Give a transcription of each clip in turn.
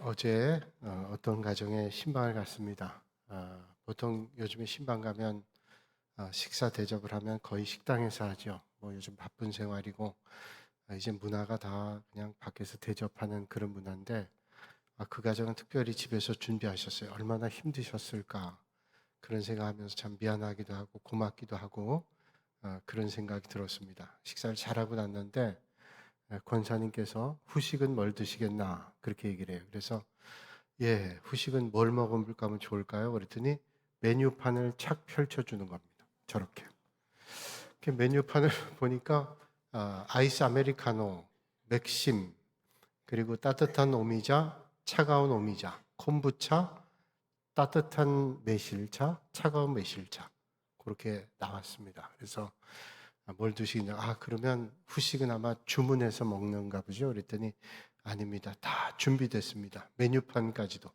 어제 어떤 가정에 신방을 갔습니다. 보통 요즘에 신방 가면 식사 대접을 하면 거의 식당에서 하죠. 뭐 요즘 바쁜 생활이고 이제 문화가 다 그냥 밖에서 대접하는 그런 문화인데 그 가정은 특별히 집에서 준비하셨어요. 얼마나 힘드셨을까 그런 생각하면서 참 미안하기도 하고 고맙기도 하고 그런 생각이 들었습니다. 식사를 잘하고 났는데 권사님께서 후식은 뭘 드시겠나 그렇게 얘기를 해요. 그래서 후식은 뭘 먹으면 좋을까요? 그랬더니 메뉴판을 착 펼쳐주는 겁니다. 저렇게. 메뉴판을 보니까 아이스 아메리카노, 맥심, 그리고 따뜻한 오미자, 차가운 오미자, 콤부차, 따뜻한 매실차, 차가운 매실차 그렇게 나왔습니다. 그래서 뭘 드시냐? 그러면 후식은 아마 주문해서 먹는가 보죠. 그랬더니 아닙니다. 다 준비됐습니다. 메뉴판까지도.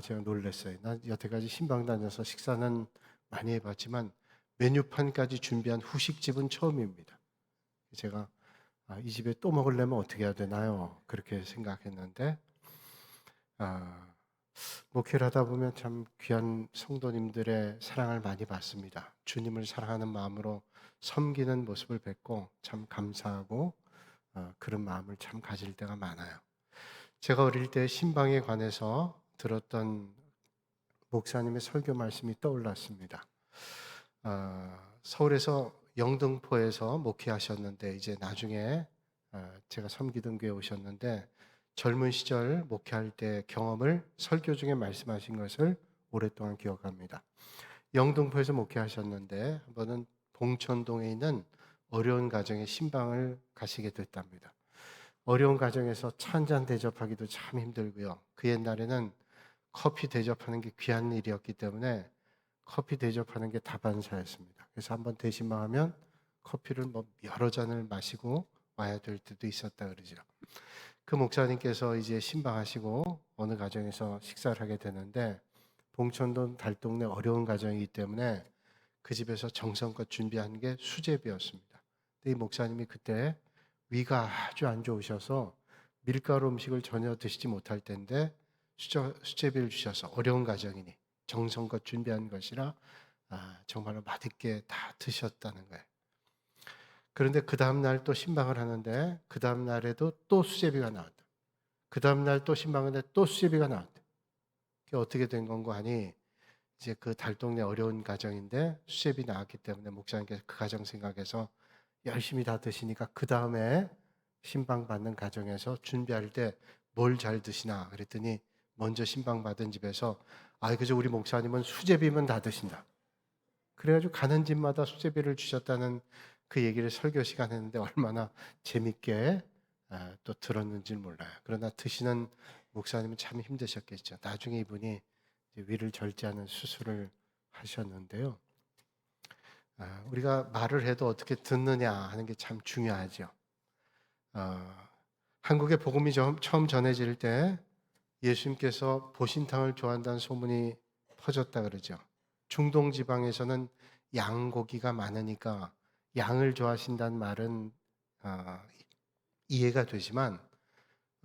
제가 놀랐어요. 난 여태까지 신방 다녀서 식사는 많이 해봤지만 메뉴판까지 준비한 후식집은 처음입니다. 제가 이 집에 또 먹으려면 어떻게 해야 되나요? 그렇게 생각했는데 아, 목회를 하다 보면 참 귀한 성도님들의 사랑을 많이 받습니다. 주님을 사랑하는 마음으로 섬기는 모습을 뵙고 참 감사하고 그런 마음을 참 가질 때가 많아요. 제가 어릴 때 신방에 관해서 들었던 목사님의 설교 말씀이 떠올랐습니다. 서울에서 영등포에서 목회하셨는데 이제 나중에 제가 섬기던 교회 오셨는데 젊은 시절 목회할 때 경험을 설교 중에 말씀하신 것을 오랫동안 기억합니다. 영등포에서 목회하셨는데 한 번은 봉천동에 있는 어려운 가정에 신방을 가시게 됐답니다. 어려운 가정에서 차 한잔 대접하기도 참 힘들고요. 그 옛날에는 커피 대접하는 게 귀한 일이었기 때문에 커피 대접하는 게 다반사였습니다. 그래서 한번 대신만 하면 커피를 뭐 여러 잔을 마시고 와야 될 때도 있었다 그러죠. 그 목사님께서 이제 신방하시고 어느 가정에서 식사를 하게 되는데 봉천동 달동네 어려운 가정이기 때문에 그 집에서 정성껏 준비한 게 수제비였습니다. 근데 이 목사님이 그때 위가 아주 안 좋으셔서 밀가루 음식을 전혀 드시지 못할 텐데 수제비를 주셔서 어려운 가정이니 정성껏 준비한 것이라 정말로 맛있게 다 드셨다는 거예요. 그런데 그 다음날 또 신방을 하는데 그 다음날에도 또 수제비가 나왔다. 그 다음날 또 신방하는데 또 수제비가 나왔다. 그게 어떻게 된 건고 하니 이제 그 달동네 어려운 가정인데 수제비 나왔기 때문에 목사님께서 그 가정 생각해서 열심히 다 드시니까 그 다음에 신방 받는 가정에서 준비할 때 뭘 잘 드시나 그랬더니 먼저 신방 받은 집에서 그저 우리 목사님은 수제비면 다 드신다. 그래가지고 가는 집마다 수제비를 주셨다는 그 얘기를 설교 시간에 했는데 얼마나 재밌게 또 들었는지 몰라요. 그러나 드시는 목사님은 참 힘드셨겠죠. 나중에 이분이 이제 위를 절제하는 수술을 하셨는데요. 우리가 말을 해도 어떻게 듣느냐 하는 게 참 중요하죠. 한국에 복음이 처음 전해질 때 예수님께서 보신탕을 좋아한다는 소문이 퍼졌다 그러죠. 중동 지방에서는 양고기가 많으니까 양을 좋아하신다는 말은 이해가 되지만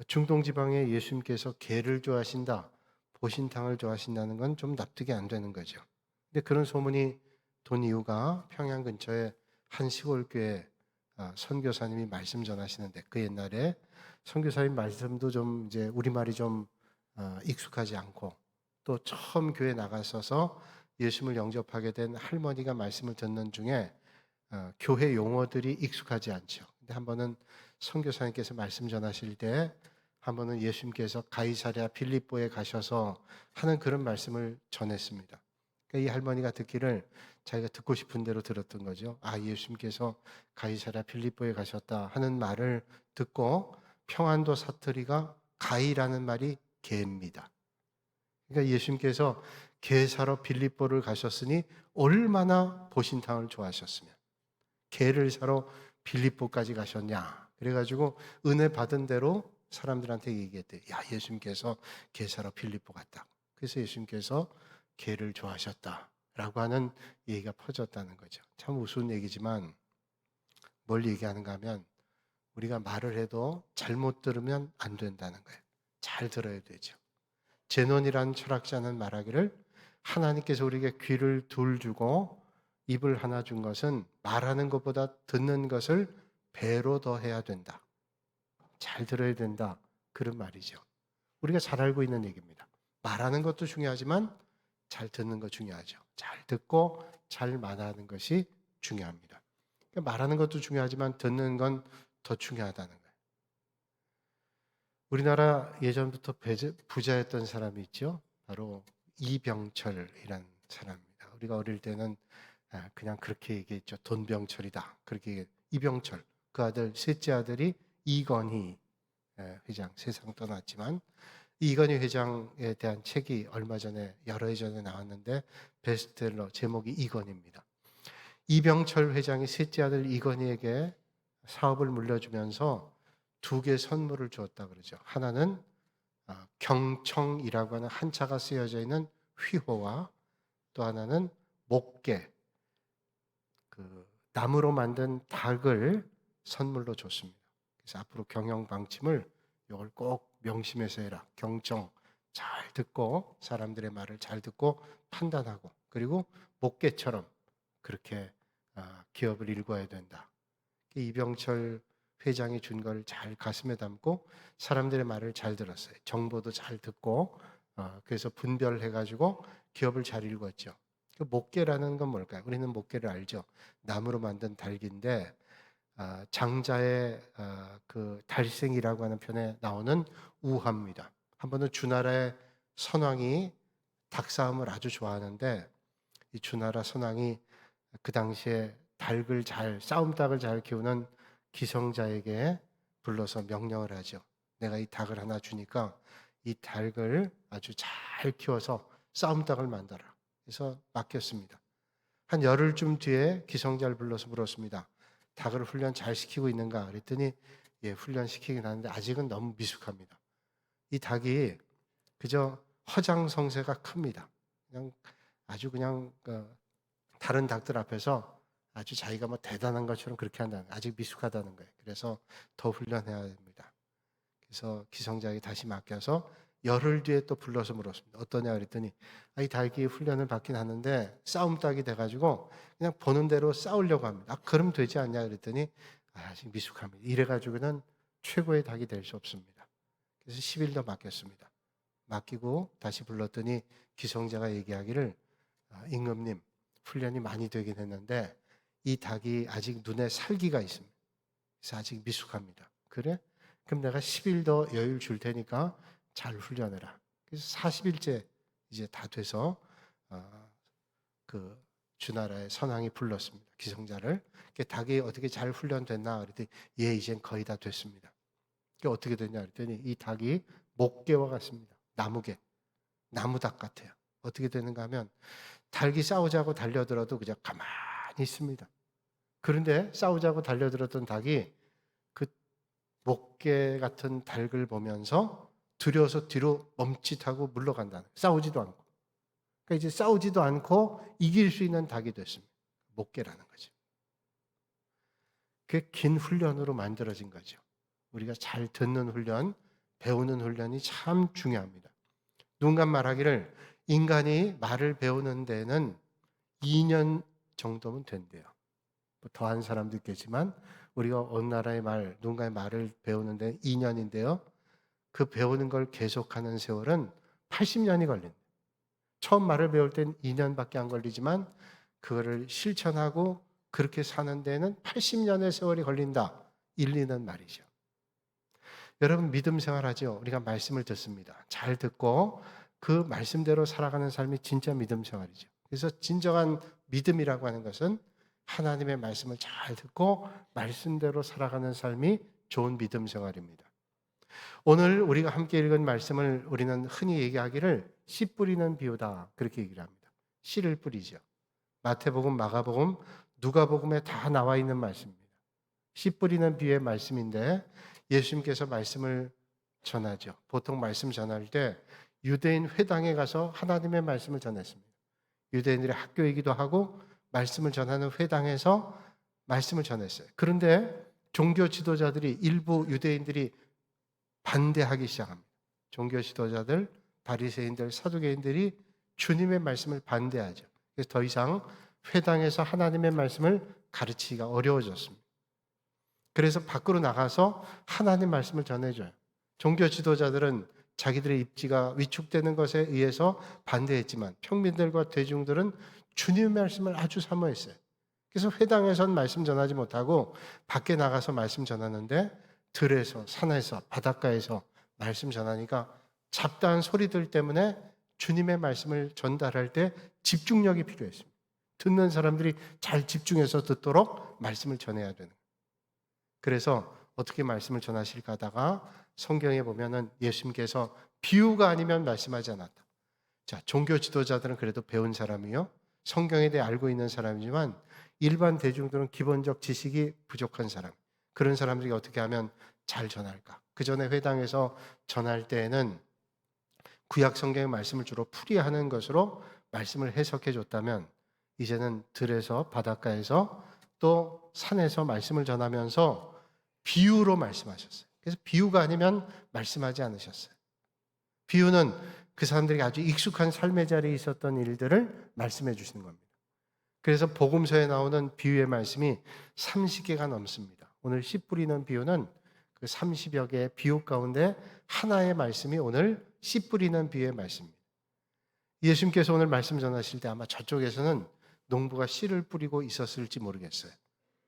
중동 지방에 예수님께서 게를 좋아하신다, 보신탕을 좋아하신다는 건 좀 납득이 안 되는 거죠. 근데 그런 소문이 돈 이유가 평양 근처에 한 시골 교회 선교사님이 말씀 전하시는데 그 옛날에 선교사님 말씀도 좀 이제 우리말이 좀 익숙하지 않고 또 처음 교회 나가셔서 예수님을 영접하게 된 할머니가 말씀을 듣는 중에 교회 용어들이 익숙하지 않죠. 근데 한 번은 선교사님께서 말씀 전하실 때 한 번은 예수님께서 가이사랴 빌립보에 가셔서 하는 그런 말씀을 전했습니다. 그러니까 이 할머니가 듣기를 자기가 듣고 싶은 대로 들었던 거죠. 예수님께서 가이사랴 빌립보에 가셨다 하는 말을 듣고 평안도 사투리가 가이라는 말이 개입니다. 그러니까 예수님께서 개 사러 빌립보를 가셨으니 얼마나 보신탕을 좋아하셨으면 개를 사러 빌립보까지 가셨냐. 그래가지고 은혜 받은 대로 사람들한테 얘기했대요. 예수님께서 개 사러 빌립보 갔다. 그래서 예수님께서 개를 좋아하셨다라고 하는 얘기가 퍼졌다는 거죠. 참 우스운 얘기지만 뭘 얘기하는가 하면 우리가 말을 해도 잘못 들으면 안 된다는 거예요. 잘 들어야 되죠. 제논이라는 철학자는 말하기를 하나님께서 우리에게 귀를 둘 주고 입을 하나 준 것은 말하는 것보다 듣는 것을 배로 더 해야 된다. 잘 들어야 된다. 그런 말이죠. 우리가 잘 알고 있는 얘기입니다. 말하는 것도 중요하지만 잘 듣는 거 중요하죠. 잘 듣고 잘 말하는 것이 중요합니다. 그러니까 말하는 것도 중요하지만 듣는 건 더 중요하다는 거예요. 우리나라 예전부터 부자였던 사람이 있죠. 바로 이병철이라는 사람입니다. 우리가 어릴 때는 그냥 그렇게 얘기했죠. 돈병철이다. 그렇게 이병철. 그 아들 셋째 아들이 이건희 회장, 세상 떠났지만 이건희 회장에 대한 책이 얼마 전에 여러 해 전에 나왔는데 베스트셀러 제목이 이건희입니다. 이병철 회장이 셋째 아들 이건희에게 사업을 물려주면서 두 개의 선물을 주었다 그러죠. 하나는 경청이라고 하는 한자가 쓰여져 있는 휘호와 또 하나는 목계, 그 나무로 만든 닭을 선물로 줬습니다. 그래서 앞으로 경영 방침을 이걸 꼭 명심해서 해라. 경청 잘 듣고 사람들의 말을 잘 듣고 판단하고 그리고 목계처럼 그렇게 기업을 일궈야 된다. 이병철 회장이 준 걸 잘 가슴에 담고 사람들의 말을 잘 들었어요. 정보도 잘 듣고 그래서 분별해가지고 기업을 잘 일궜죠. 그 목계라는 건 뭘까요? 우리는 목계를 알죠. 나무로 만든 닭인데 장자의 그 달생이라고 하는 편에 나오는 우화입니다. 한 번은 주나라의 선왕이 닭싸움을 아주 좋아하는데 이 주나라 선왕이 그 당시에 싸움닭을 잘 키우는 기성자에게 불러서 명령을 하죠. 내가 이 닭을 하나 주니까 이 닭을 아주 잘 키워서 싸움닭을 만들어라. 그래서 맡겼습니다. 한 열흘쯤 뒤에 기성자를 불러서 물었습니다. 닭을 훈련 잘 시키고 있는가? 그랬더니 예, 훈련시키긴 하는데 아직은 너무 미숙합니다. 이 닭이 그저 허장성세가 큽니다. 그냥 다른 닭들 앞에서 아주 자기가 뭐 대단한 것처럼 그렇게 한다는 거예요. 아직 미숙하다는 거예요. 그래서 더 훈련해야 됩니다. 그래서 기성자에게 다시 맡겨서 열흘 뒤에 또 불러서 물었습니다. 어떠냐 그랬더니 이 닭이 훈련을 받긴 하는데 싸움 닭이 돼가지고 그냥 보는 대로 싸우려고 합니다. 그럼 되지 않냐 그랬더니 아직 미숙합니다. 이래가지고는 최고의 닭이 될 수 없습니다. 그래서 10일 더 맡겼습니다. 맡기고 다시 불렀더니 기성자가 얘기하기를 임금님 훈련이 많이 되긴 했는데 이 닭이 아직 눈에 살기가 있습니다. 그래서 아직 미숙합니다. 그래? 그럼 내가 10일 더 여유를 줄 테니까 잘 훈련해라. 그래서 40일째 이제 다 돼서 그 주나라의 선왕이 불렀습니다. 기성자를. 닭이 어떻게 잘 훈련됐나 그랬더니 예, 이젠 거의 다 됐습니다. 어떻게 됐냐 그랬더니 이 닭이 목계와 같습니다. 나무계, 나무닭 같아요. 어떻게 되는가 하면 닭이 싸우자고 달려들어도 그냥 가만히 있습니다. 그런데 싸우자고 달려들었던 닭이 그 목계 같은 닭을 보면서 들여서 뒤로 멈칫하고 물러간다는 거예요. 싸우지도 않고. 그러니까 이제 싸우지도 않고 이길 수 있는 닭이 됐습니다. 목계라는 거죠. 그게 긴 훈련으로 만들어진 거죠. 우리가 잘 듣는 훈련, 배우는 훈련이 참 중요합니다. 누군가 말하기를 인간이 말을 배우는 데는 2년 정도면 된대요. 더한 사람도 있겠지만 우리가 어느 나라의 누군가의 말을 배우는 데는 2년인데요. 그 배우는 걸 계속하는 세월은 80년이 걸린다. 처음 말을 배울 땐 2년밖에 안 걸리지만 그거를 실천하고 그렇게 사는 데는 80년의 세월이 걸린다. 일리는 말이죠. 여러분 믿음 생활하죠. 우리가 말씀을 듣습니다. 잘 듣고 그 말씀대로 살아가는 삶이 진짜 믿음 생활이죠. 그래서 진정한 믿음이라고 하는 것은 하나님의 말씀을 잘 듣고 말씀대로 살아가는 삶이 좋은 믿음 생활입니다. 오늘 우리가 함께 읽은 말씀을 우리는 흔히 얘기하기를 씨 뿌리는 비유다 그렇게 얘기를 합니다. 씨를 뿌리죠. 마태복음, 마가복음, 누가복음에 다 나와 있는 말씀입니다. 씨 뿌리는 비유의 말씀인데 예수님께서 말씀을 전하죠. 보통 말씀 전할 때 유대인 회당에 가서 하나님의 말씀을 전했습니다. 유대인들의 학교이기도 하고 말씀을 전하는 회당에서 말씀을 전했어요. 그런데 종교 지도자들이 일부 유대인들이 반대하기 시작합니다. 종교 지도자들, 바리새인들, 사두개인들이 주님의 말씀을 반대하죠. 그래서 더 이상 회당에서 하나님의 말씀을 가르치기가 어려워졌습니다. 그래서 밖으로 나가서 하나님 말씀을 전해줘요. 종교 지도자들은 자기들의 입지가 위축되는 것에 의해서 반대했지만 평민들과 대중들은 주님의 말씀을 아주 사모했어요. 그래서 회당에선 말씀 전하지 못하고 밖에 나가서 말씀 전하는데 들에서, 산에서, 바닷가에서 말씀 전하니까 잡다한 소리들 때문에 주님의 말씀을 전달할 때 집중력이 필요했습니다. 듣는 사람들이 잘 집중해서 듣도록 말씀을 전해야 되는 거예요. 그래서 어떻게 말씀을 전하실까 하다가 성경에 보면은 예수님께서 비유가 아니면 말씀하지 않았다. 자, 종교 지도자들은 그래도 배운 사람이요. 성경에 대해 알고 있는 사람이지만 일반 대중들은 기본적 지식이 부족한 사람. 그런 사람들이 어떻게 하면 잘 전할까? 그 전에 회당에서 전할 때에는 구약 성경의 말씀을 주로 풀이하는 것으로 말씀을 해석해 줬다면 이제는 들에서 바닷가에서 또 산에서 말씀을 전하면서 비유로 말씀하셨어요. 그래서 비유가 아니면 말씀하지 않으셨어요. 비유는 그 사람들이 아주 익숙한 삶의 자리에 있었던 일들을 말씀해 주시는 겁니다. 그래서 복음서에 나오는 비유의 말씀이 30개가 넘습니다. 오늘 씨 뿌리는 비유는 그 30여 개의 비유 가운데 하나의 말씀이 오늘 씨 뿌리는 비유의 말씀입니다. 예수님께서 오늘 말씀 전하실 때 아마 저쪽에서는 농부가 씨를 뿌리고 있었을지 모르겠어요.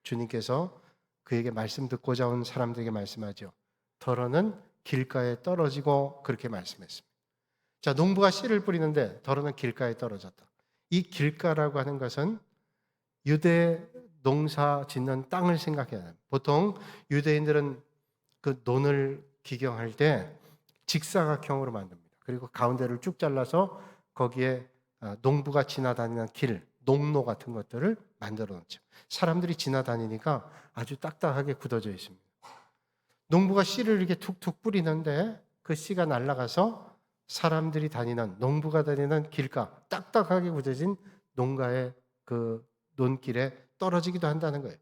주님께서 그에게 말씀 듣고자 온 사람들에게 말씀하죠. 더러는 길가에 떨어지고 그렇게 말씀했습니다. 자, 농부가 씨를 뿌리는데 더러는 길가에 떨어졌다. 이 길가라고 하는 것은 유대 농사 짓는 땅을 생각해야 합니다. 보통 유대인들은 그 논을 기경할 때 직사각형으로 만듭니다. 그리고 가운데를 쭉 잘라서 거기에 농부가 지나다니는 길, 농로 같은 것들을 만들어 놓죠. 사람들이 지나다니니까 아주 딱딱하게 굳어져 있습니다. 농부가 씨를 이렇게 툭툭 뿌리는데 그 씨가 날아가서 사람들이 다니는, 농부가 다니는 길가, 딱딱하게 굳어진 농가의 그 논길에 떨어지기도 한다는 거예요.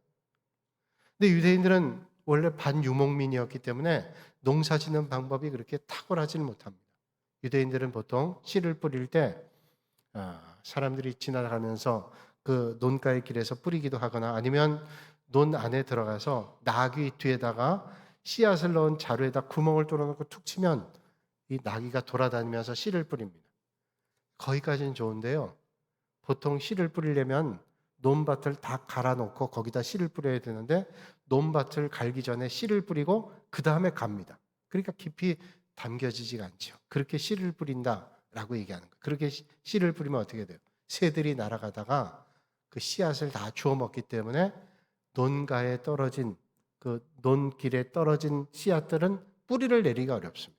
근데 유대인들은 원래 반유목민이었기 때문에 농사 짓는 방법이 그렇게 탁월하지는 못합니다. 유대인들은 보통 씨를 뿌릴 때 사람들이 지나가면서 그 논가의 길에서 뿌리기도 하거나 아니면 논 안에 들어가서 나귀 뒤에다가 씨앗을 넣은 자루에다 구멍을 뚫어놓고 툭 치면 이 나귀가 돌아다니면서 씨를 뿌립니다. 거기까지는 좋은데요. 보통 씨를 뿌리려면 논밭을 다 갈아놓고 거기다 씨를 뿌려야 되는데 논밭을 갈기 전에 씨를 뿌리고 그 다음에 갑니다. 그러니까 깊이 담겨지지가 않죠. 그렇게 씨를 뿌린다라고 얘기하는 거예요. 그렇게 씨를 뿌리면 어떻게 돼요? 새들이 날아가다가 그 씨앗을 다 주워 먹기 때문에 논가에 떨어진 그 논길에 떨어진 씨앗들은 뿌리를 내리기가 어렵습니다.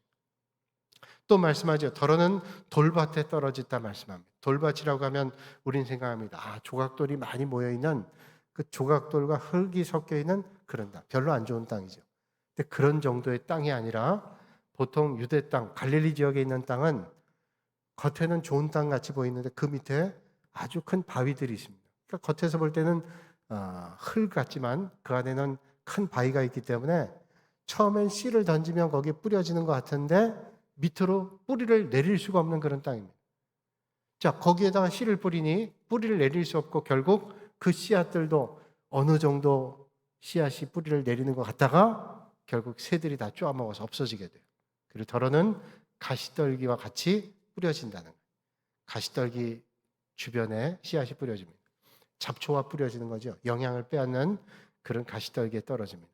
또 말씀하죠. 더러는 돌밭에 떨어졌다 말씀합니다. 돌밭이라고 하면 우린 생각합니다. 조각돌이 많이 모여있는 그 조각돌과 흙이 섞여있는 그런 땅. 별로 안 좋은 땅이죠. 근데 그런 정도의 땅이 아니라 보통 유대 땅, 갈릴리 지역에 있는 땅은 겉에는 좋은 땅 같이 보이는데 그 밑에 아주 큰 바위들이 있습니다. 그러니까 겉에서 볼 때는 흙 같지만 그 안에는 큰 바위가 있기 때문에 처음엔 씨를 던지면 거기에 뿌려지는 것 같은데 밑으로 뿌리를 내릴 수가 없는 그런 땅입니다. 자, 거기에다가 씨를 뿌리니 뿌리를 내릴 수 없고 결국 그 씨앗들도 어느 정도 씨앗이 뿌리를 내리는 것 같다가 결국 새들이 다 쪼아먹어서 없어지게 돼요. 그리고 더러는 가시떨기와 같이 뿌려진다는 거예요. 가시떨기 주변에 씨앗이 뿌려집니다. 잡초와 뿌려지는 거죠. 영양을 빼앗는 그런 가시떨기에 떨어집니다.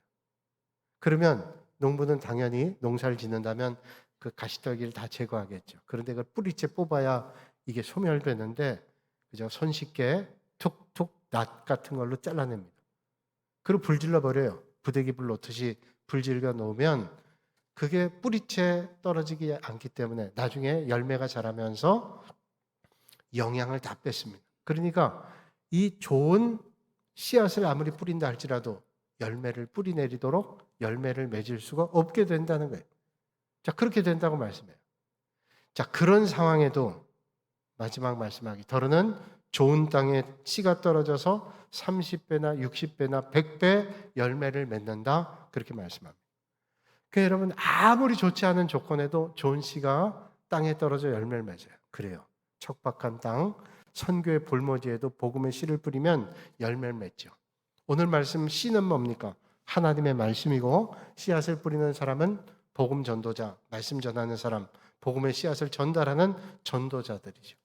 그러면 농부는 당연히 농사를 짓는다면 그 가시떨기를 다 제거하겠죠. 그런데 그걸 뿌리째 뽑아야 이게 소멸되는데 그저 손쉽게 툭툭 낫 같은 걸로 잘라냅니다. 그리고 불질러 버려요. 부대기 불 놓듯이 불질러 놓으면 그게 뿌리째 떨어지지 않기 때문에 나중에 열매가 자라면서 영양을 다 뺐습니다. 그러니까 이 좋은 씨앗을 아무리 뿌린다 할지라도 열매를 뿌리 내리도록 열매를 맺을 수가 없게 된다는 거예요. 자, 그렇게 된다고 말씀해요. 자, 그런 상황에도 마지막 말씀하기 더러는 좋은 땅에 씨가 떨어져서 30배나 60배나 100배 열매를 맺는다 그렇게 말씀합니다. 여러분 아무리 좋지 않은 조건에도 좋은 씨가 땅에 떨어져 열매를 맺어요. 그래요. 척박한 땅, 선교의 볼모지에도 복음의 씨를 뿌리면 열매를 맺죠. 오늘 말씀 씨는 뭡니까? 하나님의 말씀이고 씨앗을 뿌리는 사람은 복음 전도자, 말씀 전하는 사람, 복음의 씨앗을 전달하는 전도자들이죠.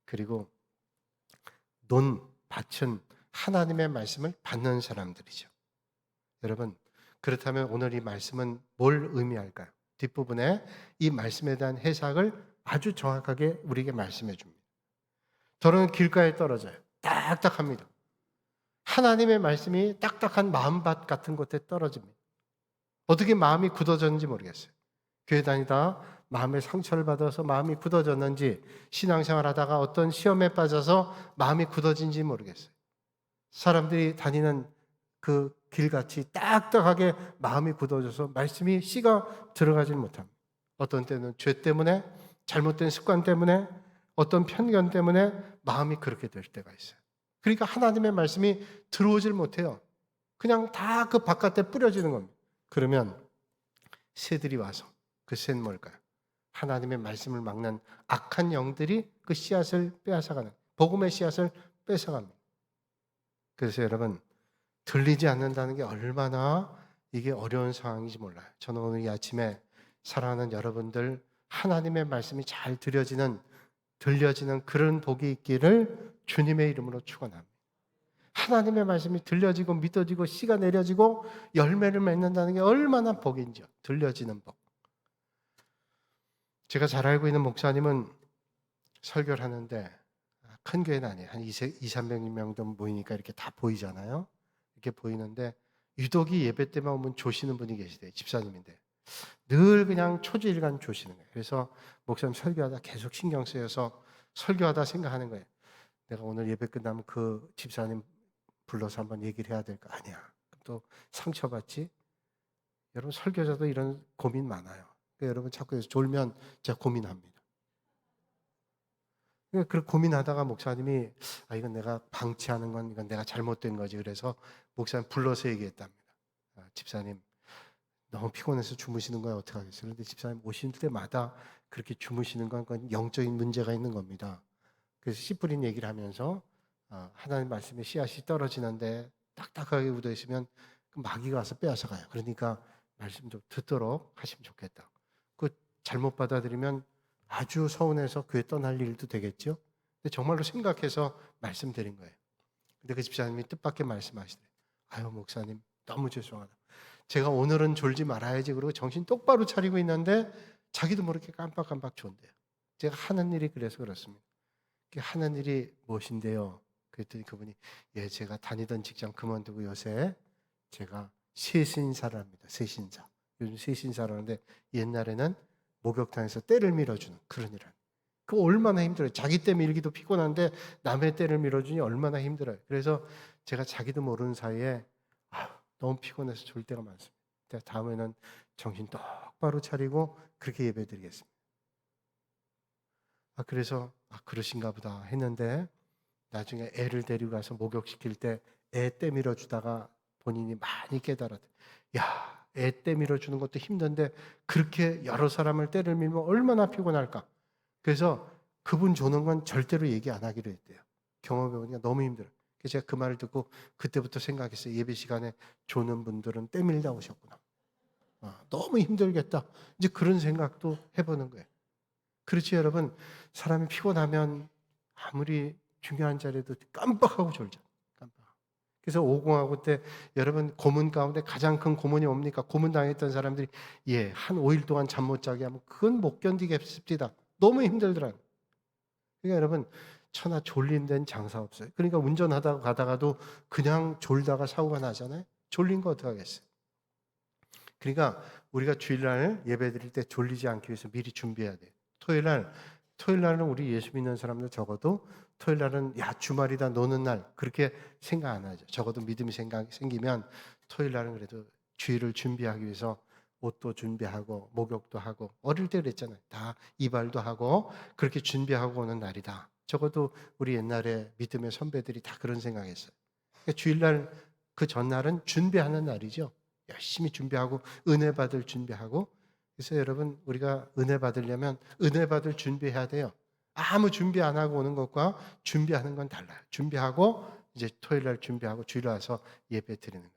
그리고 밭은 하나님의 말씀을 받는 사람들이죠. 여러분, 그렇다면 오늘 이 말씀은 뭘 의미할까요? 뒷부분에 이 말씀에 대한 해석을 아주 정확하게 우리에게 말씀해 줍니다. 저는 길가에 떨어져요. 딱딱합니다. 하나님의 말씀이 딱딱한 마음밭 같은 곳에 떨어집니다. 어떻게 마음이 굳어졌는지 모르겠어요. 교회 다니다 마음의 상처를 받아서 마음이 굳어졌는지, 신앙생활 하다가 어떤 시험에 빠져서 마음이 굳어진지 모르겠어요. 사람들이 다니는 그 길같이 딱딱하게 마음이 굳어져서 말씀이 씨가 들어가질 못합니다. 어떤 때는 죄 때문에, 잘못된 습관 때문에, 어떤 편견 때문에 마음이 그렇게 될 때가 있어요. 그러니까 하나님의 말씀이 들어오질 못해요. 그냥 다 그 바깥에 뿌려지는 겁니다. 그러면 새들이 와서, 그 새는 뭘까요? 하나님의 말씀을 막는 악한 영들이 그 씨앗을 빼앗아가는, 복음의 씨앗을 뺏어갑니다. 그래서 여러분, 들리지 않는다는 게 얼마나 이게 어려운 상황인지 몰라요. 저는 오늘 이 아침에 사랑하는 여러분들, 하나님의 말씀이 잘 들려지는 그런 복이 있기를 주님의 이름으로 축원합니다. 하나님의 말씀이 들려지고 믿어지고 씨가 내려지고 열매를 맺는다는 게 얼마나 복인지요. 들려지는 복. 제가 잘 알고 있는 목사님은 설교를 하는데, 큰 교회는 아니에요. 한 200~300명 정도 모이니까 이렇게 다 보이잖아요. 이렇게 보이는데 유독이 예배 때만 오면 조시는 분이 계시대요. 집사님인데 늘 그냥 초지일간 조시는 거예요. 그래서 목사님 설교하다 계속 신경 쓰여서 설교하다 생각하는 거예요. 내가 오늘 예배 끝나면 그 집사님 불러서 한번 얘기를 해야 될까? 아니야. 또 상처받지? 여러분 설교자도 이런 고민 많아요. 그러니까 여러분 자꾸 졸면 제가 고민합니다. 그 고민하다가 목사님이 이건 내가 방치하는 건 이건 내가 잘못된 거지. 그래서 목사님 불러서 얘기했답니다. 집사님 너무 피곤해서 주무시는 거야 어떻게 하겠어요? 그런데 집사님 오실 때마다 그렇게 주무시는 건 그건 영적인 문제가 있는 겁니다. 그래서 씨 뿌린 얘기를 하면서 하나님 말씀에 씨앗이 떨어지는데 딱딱하게 묻어 있으면 그 마귀가 와서 빼앗아 가요. 그러니까 말씀 좀 듣도록 하시면 좋겠다. 그 잘못 받아들이면 아주 서운해서 교회 떠날 일도 되겠죠. 근데 정말로 생각해서 말씀드린 거예요. 근데 그 집사님이 뜻밖의 말씀하시더래요. 아유 목사님 너무 죄송하다. 제가 오늘은 졸지 말아야지 그러고 정신 똑바로 차리고 있는데 자기도 모르게 깜빡깜빡 존대요. 제가 하는 일이 그래서 그렇습니다. 하는 일이 무엇인데요? 그랬더니 그분이 제가 다니던 직장 그만두고 요새 제가 새신사를 합니다. 새신사. 요즘 새신사를 하는데 옛날에는 목욕탕에서 때를 밀어주는 그런 일을. 그거 얼마나 힘들어요. 자기 때 밀기도 피곤한데 남의 때를 밀어주니 얼마나 힘들어요. 그래서 제가 자기도 모르는 사이에 너무 피곤해서 졸 때가 많습니다. 다음에는 정신 똑바로 차리고 그렇게 예배드리겠습니다. 그래서 그러신가 보다 했는데 나중에 애를 데리고 가서 목욕시킬 때 애 때밀어 주다가 본인이 많이 깨달았대. 야, 애 때밀어 주는 것도 힘든데 그렇게 여러 사람을 때를 밀면 얼마나 피곤할까. 그래서 그분 조는 건 절대로 얘기 안 하기로 했대요. 경험해 보니까 너무 힘들어요. 그래서 제가 그 말을 듣고 그때부터 생각했어요. 예배 시간에 조는 분들은 때밀다 오셨구나. 너무 힘들겠다. 이제 그런 생각도 해보는 거예요. 그렇지 여러분, 사람이 피곤하면 아무리 중요한 자리에도 깜빡하고 졸죠. 깜빡. 그래서 오공하고 때 여러분 고문 가운데 가장 큰 고문이 뭡니까? 고문 당했던 사람들이 한 5일 동안 잠 못 자게 하면 그건 못 견디겠습니다. 너무 힘들더라고요. 그러니까 여러분 천하 졸린 데는 장사 없어요. 그러니까 운전하다가 가다가도 그냥 졸다가 사고가 나잖아요. 졸린 거 어떡하겠어요. 그러니까 우리가 주일날 예배 드릴 때 졸리지 않기 위해서 미리 준비해야 돼요. 토요일 날은 우리 예수 믿는 사람들 적어도 토요일 날은 주말이다 노는 날 그렇게 생각 안 하죠. 적어도 믿음이 생기면 토요일 날은 그래도 주일을 준비하기 위해서 옷도 준비하고 목욕도 하고 어릴 때 그랬잖아요. 다 이발도 하고 그렇게 준비하고 오는 날이다. 적어도 우리 옛날에 믿음의 선배들이 다 그런 생각했어요. 그러니까 주일날 그 전날은 준비하는 날이죠. 열심히 준비하고 은혜 받을 준비하고. 그래서 여러분, 우리가 은혜 받으려면 은혜 받을 준비해야 돼요. 아무 준비 안 하고 오는 것과 준비하는 건 달라요. 준비하고 이제 토요일 날 준비하고 주일 와서 예배 드리는 거예요.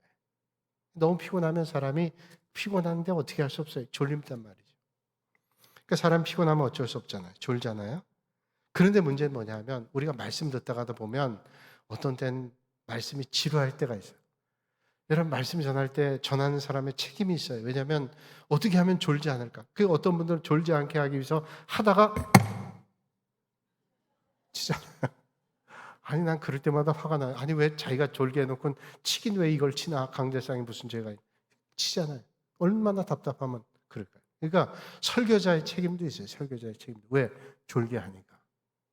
너무 피곤하면 사람이 피곤한데 어떻게 할 수 없어요. 졸립단 말이죠. 그러니까 사람 피곤하면 어쩔 수 없잖아요. 졸잖아요. 그런데 문제는 뭐냐 하면 우리가 말씀 듣다가도 보면 어떤 때는 말씀이 지루할 때가 있어요. 여러분, 말씀 전할 때 전하는 사람의 책임이 있어요. 왜냐하면 어떻게 하면 졸지 않을까. 그 어떤 분들은 졸지 않게 하기 위해서 하다가 치잖아요. 아니, 난 그럴 때마다 화가 나요. 아니, 왜 자기가 졸게 해놓고 치긴 왜 이걸 치나. 강대상이 무슨 죄가 치잖아요. 얼마나 답답하면 그럴까요. 그러니까 설교자의 책임도 있어요. 설교자의 책임도. 왜? 졸게 하니까.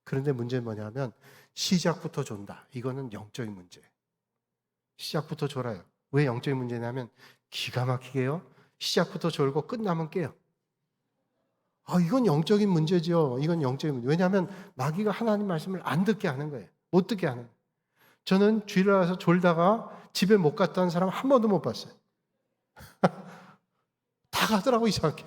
그런데 문제는 뭐냐면 시작부터 존다. 이거는 영적인 문제예요. 시작부터 졸아요. 왜 영적인 문제냐면 기가 막히게요. 시작부터 졸고 끝나면 깨요. 이건 영적인 문제죠. 이건 영적인 문제. 왜냐하면 마귀가 하나님 말씀을 안 듣게 하는 거예요. 못 듣게 하는 거예요. 저는 주일에 와서 졸다가 집에 못 갔다는 사람 한 번도 못 봤어요. 다 가더라고, 이상하게.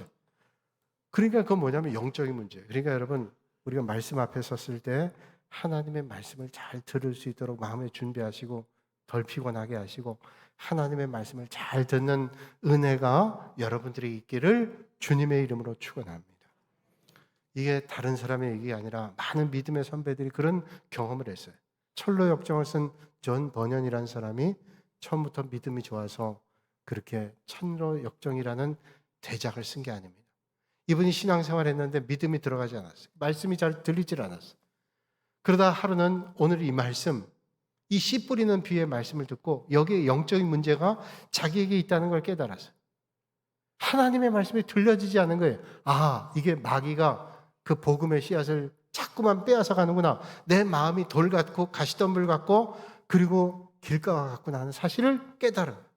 그러니까 그건 뭐냐면 영적인 문제예요. 그러니까 여러분, 우리가 말씀 앞에 섰을 때 하나님의 말씀을 잘 들을 수 있도록 마음에 준비하시고 덜 피곤하게 하시고 하나님의 말씀을 잘 듣는 은혜가 여러분들이 있기를 주님의 이름으로 축원합니다. 이게 다른 사람의 얘기가 아니라 많은 믿음의 선배들이 그런 경험을 했어요. 철로 역정을 쓴 존 버년이라는 사람이 처음부터 믿음이 좋아서 그렇게 철로 역정이라는 대작을 쓴 게 아닙니다. 이분이 신앙생활을 했는데 믿음이 들어가지 않았어요. 말씀이 잘 들리질 않았어요. 그러다 하루는 오늘 이 말씀, 이 씨 뿌리는 비유의 말씀을 듣고 여기에 영적인 문제가 자기에게 있다는 걸 깨달았어요. 하나님의 말씀이 들려지지 않은 거예요. 이게 마귀가 그 복음의 씨앗을 자꾸만 빼앗아 가는구나. 내 마음이 돌 같고 가시덤불 같고 그리고 길가와 같구나 하는 사실을 깨달은 거예요.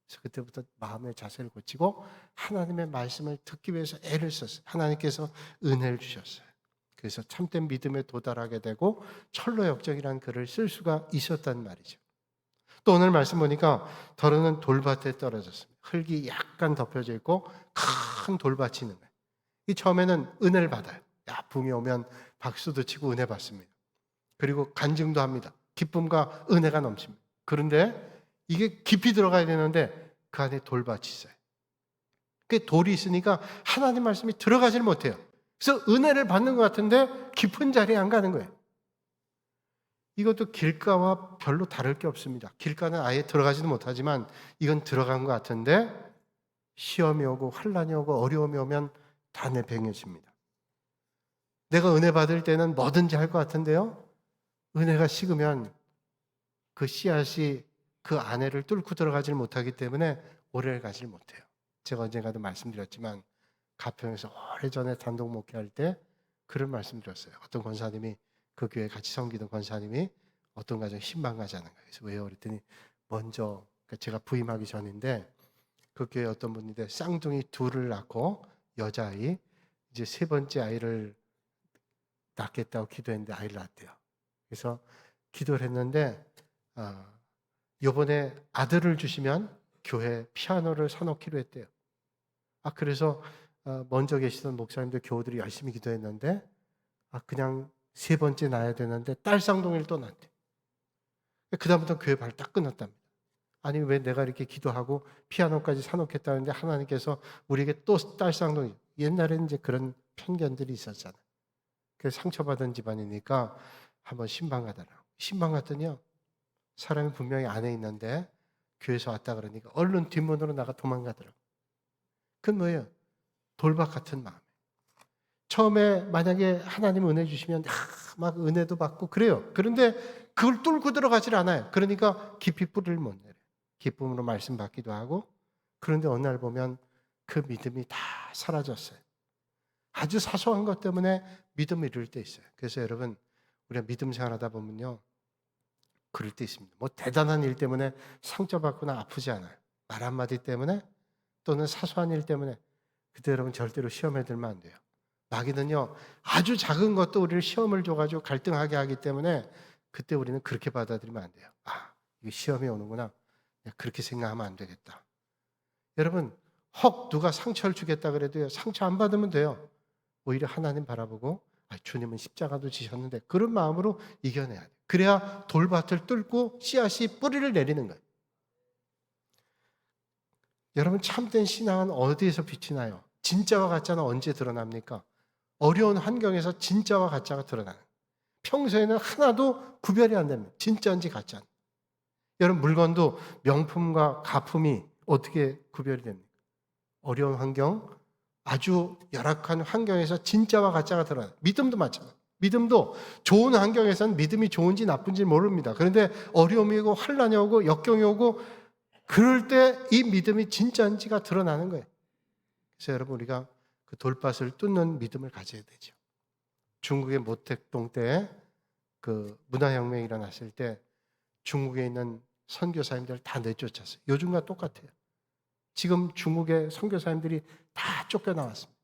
그래서 그때부터 마음의 자세를 고치고 하나님의 말씀을 듣기 위해서 애를 썼어요. 하나님께서 은혜를 주셨어요. 그래서 참된 믿음에 도달하게 되고 철로 역정이라는 글을 쓸 수가 있었단 말이죠. 또 오늘 말씀 보니까 더러는 돌밭에 떨어졌습니다. 흙이 약간 덮여져 있고 큰 돌밭이 있는 거예요. 이 처음에는 은혜를 받아요. 붕이 오면 박수도 치고 은혜 받습니다. 그리고 간증도 합니다. 기쁨과 은혜가 넘칩니다. 그런데 이게 깊이 들어가야 되는데 그 안에 돌밭이 있어요. 그 돌이 있으니까 하나님 말씀이 들어가질 못해요. 그래서 은혜를 받는 것 같은데 깊은 자리에 안 가는 거예요. 이것도 길가와 별로 다를 게 없습니다. 길가는 아예 들어가지도 못하지만 이건 들어간 것 같은데 시험이 오고 환난이 오고 어려움이 오면 다 내팽개칩니다. 내가 은혜 받을 때는 뭐든지 할 것 같은데요. 은혜가 식으면 그 씨앗이 그 안에를 뚫고 들어가질 못하기 때문에 오래 가질 못해요. 제가 언젠가도 말씀드렸지만 가평에서 오래전에 단독 목회할 때 그런 말씀 드렸어요. 어떤 권사님이 그 교회 같이 섬기던 권사님이 어떤 가정 신방가자는 거예요. 그래서 왜요? 그랬더니 먼저 제가 부임하기 전인데 그 교회 어떤 분인데 쌍둥이 둘을 낳고 여자아이 이제 세 번째 아이를 낳겠다고 기도했는데 아이를 낳았대요. 그래서 기도를 했는데 이번에 아들을 주시면 교회 피아노를 사놓기로 했대요. 그래서 먼저 계시던 목사님들 교우들이 열심히 기도했는데 그냥 세 번째 낳아야 되는데 딸 쌍둥이를 또 낳대. 그 다음부터 교회 발 딱 끊었답니다. 아니 왜 내가 이렇게 기도하고 피아노까지 사놓겠다는데 하나님께서 우리에게 또 딸 쌍둥이. 옛날에는 이제 그런 편견들이 있었잖아요. 그래서 상처받은 집안이니까 한번 신방 가더라고. 신방 갔더니요. 사람이 분명히 안에 있는데 교회에서 왔다 그러니까 얼른 뒷문으로 나가 도망가더라고. 그건 뭐예요? 돌박 같은 마음. 처음에 만약에 하나님 은혜 주시면 막 은혜도 받고 그래요. 그런데 그걸 뚫고 들어가질 않아요. 그러니까 깊이 뿌리를 못 내려요. 기쁨으로 말씀 받기도 하고 그런데 어느 날 보면 그 믿음이 다 사라졌어요. 아주 사소한 것 때문에 믿음을 잃을 때 있어요. 그래서 여러분 우리가 믿음 생활하다 보면요. 그럴 때 있습니다. 뭐 대단한 일 때문에 상처받거나 아프지 않아요. 말 한마디 때문에 또는 사소한 일 때문에 그때 여러분 절대로 시험에 들면 안 돼요. 마귀는요 아주 작은 것도 우리를 시험을 줘가지고 갈등하게 하기 때문에 그때 우리는 그렇게 받아들이면 안 돼요. 이게 시험이 오는구나. 그렇게 생각하면 안 되겠다. 여러분, 혹 누가 상처를 주겠다 그래도요, 상처 안 받으면 돼요. 오히려 하나님 바라보고 주님은 십자가도 지셨는데 그런 마음으로 이겨내야 돼요. 그래야 돌밭을 뚫고 씨앗이 뿌리를 내리는 거예요. 여러분, 참된 신앙은 어디에서 빛이 나요? 진짜와 가짜는 언제 드러납니까? 어려운 환경에서 진짜와 가짜가 드러나는 거예요. 평소에는 하나도 구별이 안 됩니다. 진짜인지 가짜인지. 여러분, 물건도 명품과 가품이 어떻게 구별이 됩니까? 어려운 환경, 아주 열악한 환경에서 진짜와 가짜가 드러나요. 믿음도 마찬가지예요. 믿음도 좋은 환경에서는 믿음이 좋은지 나쁜지 모릅니다. 그런데 어려움이 오고 환난이 오고 역경이 오고 그럴 때 이 믿음이 진짜인지가 드러나는 거예요. 그래서 여러분, 우리가 그 돌밭을 뚫는 믿음을 가져야 되죠. 중국의 모택동 때 그 문화혁명이 일어났을 때 중국에 있는 선교사님들 다 내쫓았어요. 요즘과 똑같아요. 지금 중국의 선교사님들이 다 쫓겨나왔습니다.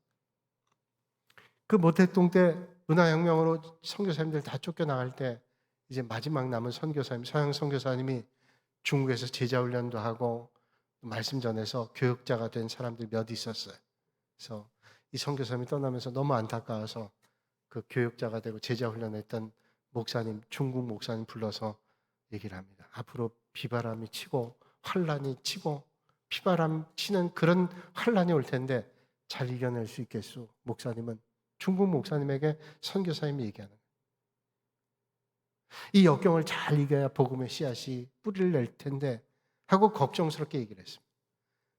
그 모택동 때 문화혁명으로 선교사님들 다 쫓겨나갈 때 이제 마지막 남은 선교사님, 서양 선교사님이 중국에서 제자훈련도 하고 말씀 전해서 교육자가 된 사람들이 몇 있었어요. 그래서 이 선교사님이 떠나면서 너무 안타까워서 그 교육자가 되고 제자훈련했던 목사님, 중국 목사님 불러서 얘기를 합니다. 앞으로 비바람이 치고 환란이 치고 피바람 치는 그런 환란이 올 텐데 잘 이겨낼 수 있겠소? 목사님은 중국 목사님에게 선교사님이 얘기하는 거예요. 이 역경을 잘 이겨야 복음의 씨앗이 뿌리를 낼 텐데 하고 걱정스럽게 얘기를 했습니다.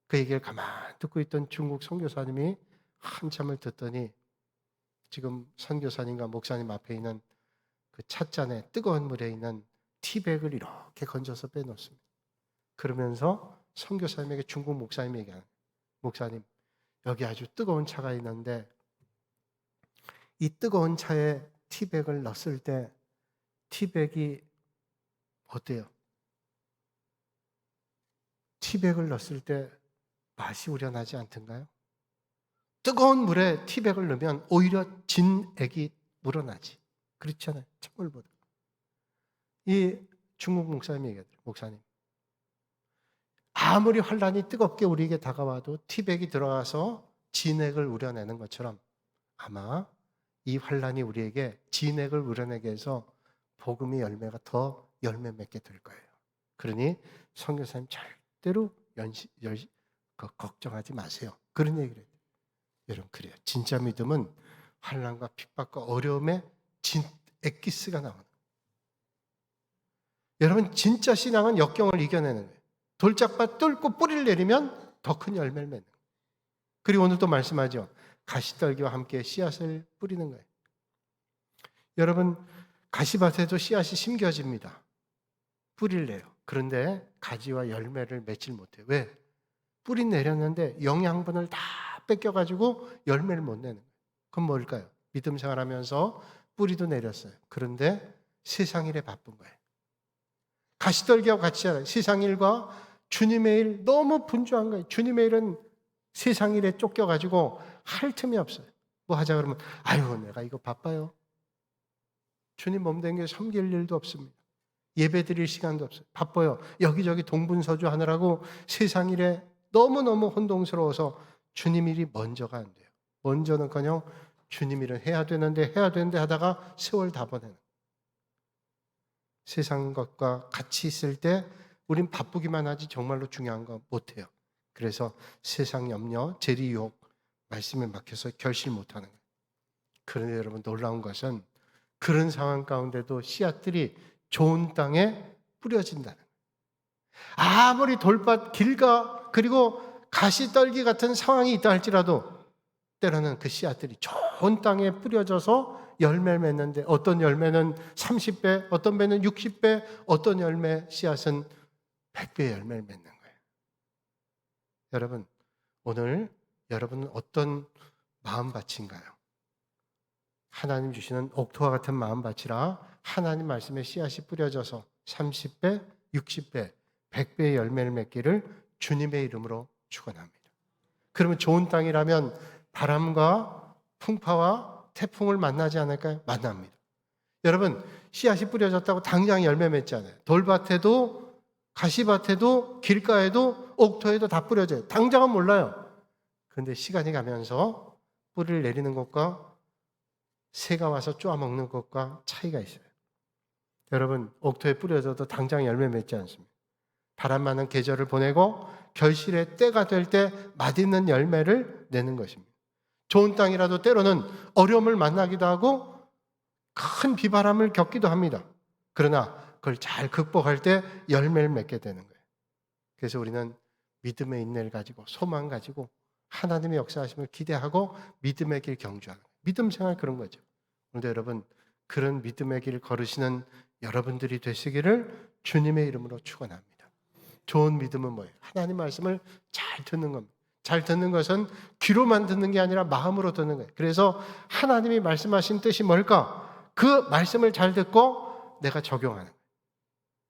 그 얘기를 가만히 듣고 있던 중국 선교사님이 한참을 듣더니 지금 선교사님과 목사님 앞에 있는 그 찻잔에 뜨거운 물에 있는 티백을 이렇게 건져서 빼놓습니다. 그러면서 선교사님에게 중국 목사님이 얘기하는 거예요. 목사님, 여기 아주 뜨거운 차가 있는데 이 뜨거운 차에 티백을 넣었을 때 티백이 어때요? 티백을 넣었을 때 맛이 우려나지 않던가요? 뜨거운 물에 티백을 넣으면 오히려 진액이 우러나지. 그렇잖아요. 찬물보다. 이 중국 목사님이 얘기하더라고요. 목사님, 아무리 환란이 뜨겁게 우리에게 다가와도 티백이 들어가서 진액을 우려내는 것처럼 아마 이 환란이 우리에게 진액을 우려내게 해서 복음의 열매가 더 열매 맺게 될 거예요. 그러니 선교사님 절대로 걱정하지 마세요. 그런 얘기를 해요. 여러분, 그래요. 진짜 믿음은 환란과 핍박과 어려움에 엑기스가 나오는 거예요. 여러분, 진짜 신앙은 역경을 이겨내는 거예요. 돌짝밭 뚫고 뿌리를 내리면 더 큰 열매를 맺는 거예요. 그리고 오늘도 말씀하죠. 가시떨기와 함께 씨앗을 뿌리는 거예요. 여러분, 가시밭에도 씨앗이 심겨집니다. 뿌리를 내요. 그런데 가지와 열매를 맺질 못해요. 왜? 뿌리 내렸는데 영양분을 다 뺏겨가지고 열매를 못 내는 거예요. 그럼 뭘까요? 믿음 생활하면서 뿌리도 내렸어요. 그런데 세상 일에 바쁜 거예요. 가시떨기하고 같이 하라. 세상 일과 주님의 일 너무 분주한 거예요. 주님의 일은 세상 일에 쫓겨가지고 할 틈이 없어요. 뭐 하자 그러면 아유, 내가 이거 바빠요. 주님 몸 댕겨 섬길 일도 없습니다. 예배 드릴 시간도 없어요. 바빠요. 여기저기 동분서주 하느라고 세상 일에 너무너무 혼동스러워서 주님 일이 먼저가 안 돼요. 먼저는커녕 주님 일은 해야 되는데 하다가 세월 다 보내는 거예요. 세상 것과 같이 있을 때 우린 바쁘기만 하지 정말로 중요한 거 못해요. 그래서 세상 염려, 재리 유혹, 말씀에 막혀서 결실 못하는 거예요. 그런데 여러분, 놀라운 것은 그런 상황 가운데도 씨앗들이 좋은 땅에 뿌려진다는 거예요. 아무리 돌밭 길가 그리고 가시떨기 같은 상황이 있다 할지라도 때로는 그 씨앗들이 좋은 땅에 뿌려져서 열매를 맺는데 어떤 열매는 30배, 어떤 배는 60배, 어떤 열매 씨앗은 100배의 열매를 맺는 거예요. 여러분, 오늘 여러분은 어떤 마음밭인가요? 하나님 주시는 옥토와 같은 마음밭이라 하나님 말씀에 씨앗이 뿌려져서 30배, 60배, 100배의 열매를 맺기를 주님의 이름으로 축원합니다. 그러면 좋은 땅이라면 바람과 풍파와 태풍을 만나지 않을까요? 만납니다. 여러분, 씨앗이 뿌려졌다고 당장 열매 맺지 않아요. 돌밭에도 가시밭에도 길가에도 옥토에도 다 뿌려져요. 당장은 몰라요. 그런데 시간이 가면서 뿌리를 내리는 것과 새가 와서 쪼아먹는 것과 차이가 있어요. 여러분, 옥토에 뿌려져도 당장 열매 맺지 않습니다. 바람 많은 계절을 보내고 결실의 때가 될 때 맛있는 열매를 내는 것입니다. 좋은 땅이라도 때로는 어려움을 만나기도 하고 큰 비바람을 겪기도 합니다. 그러나 그걸 잘 극복할 때 열매를 맺게 되는 거예요. 그래서 우리는 믿음의 인내를 가지고 소망 가지고 하나님의 역사하심을 기대하고 믿음의 길 경주하는 거예요. 믿음 생활 그런 거죠. 그런데 여러분, 그런 믿음의 길 걸으시는 여러분들이 되시기를 주님의 이름으로 축원합니다. 좋은 믿음은 뭐예요? 하나님 말씀을 잘 듣는 겁니다. 잘 듣는 것은 귀로만 듣는 게 아니라 마음으로 듣는 거예요. 그래서 하나님이 말씀하신 뜻이 뭘까? 그 말씀을 잘 듣고 내가 적용하는 거예요.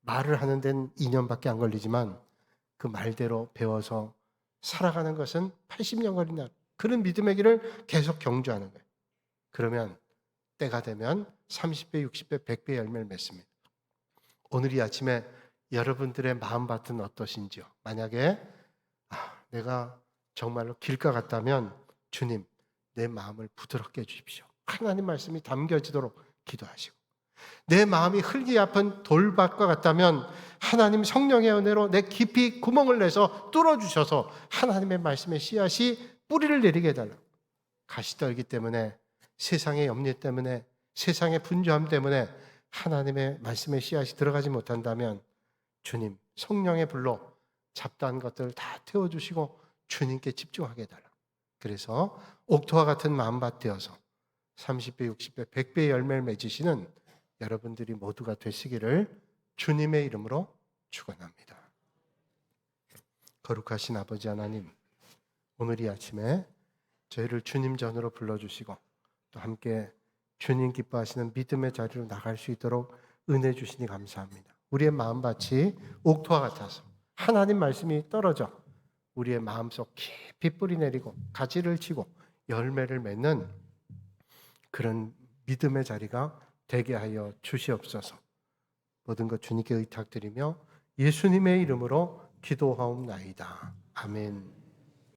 말을 하는 데는 2년밖에 안 걸리지만 그 말대로 배워서 살아가는 것은 80년 걸린다. 그런 믿음의 길을 계속 경주하는 거예요. 그러면 때가 되면 30배, 60배, 100배 열매를 맺습니다. 오늘 이 아침에 여러분들의 마음밭은 어떠신지요? 만약에 내가 정말로 길가 같다면 주님, 내 마음을 부드럽게 해주십시오. 하나님 말씀이 담겨지도록 기도하시고, 내 마음이 흙이 아픈 돌밭과 같다면 하나님 성령의 은혜로 내 깊이 구멍을 내서 뚫어주셔서 하나님의 말씀의 씨앗이 뿌리를 내리게 해달라. 가시떨기 때문에, 세상의 염려 때문에, 세상의 분주함 때문에 하나님의 말씀의 씨앗이 들어가지 못한다면 주님, 성령의 불로 잡다한 것들을 다 태워주시고 주님께 집중하게 해달라. 그래서 옥토와 같은 마음밭 되어서 30배, 60배, 100배의 열매를 맺으시는 여러분들이 모두가 되시기를 주님의 이름으로 축원합니다. 거룩하신 아버지 하나님, 오늘 이 아침에 저희를 주님 전으로 불러주시고 또 함께 주님 기뻐하시는 믿음의 자리로 나갈 수 있도록 은혜 주시니 감사합니다. 우리의 마음밭이 옥토와 같아서 하나님 말씀이 떨어져 우리의 마음속 깊이 뿌리 내리고 가지를 치고 열매를 맺는 그런 믿음의 자리가 되게 하여 주시옵소서. 모든 것 주님께 의탁드리며 예수님의 이름으로 기도하옵나이다. 아멘.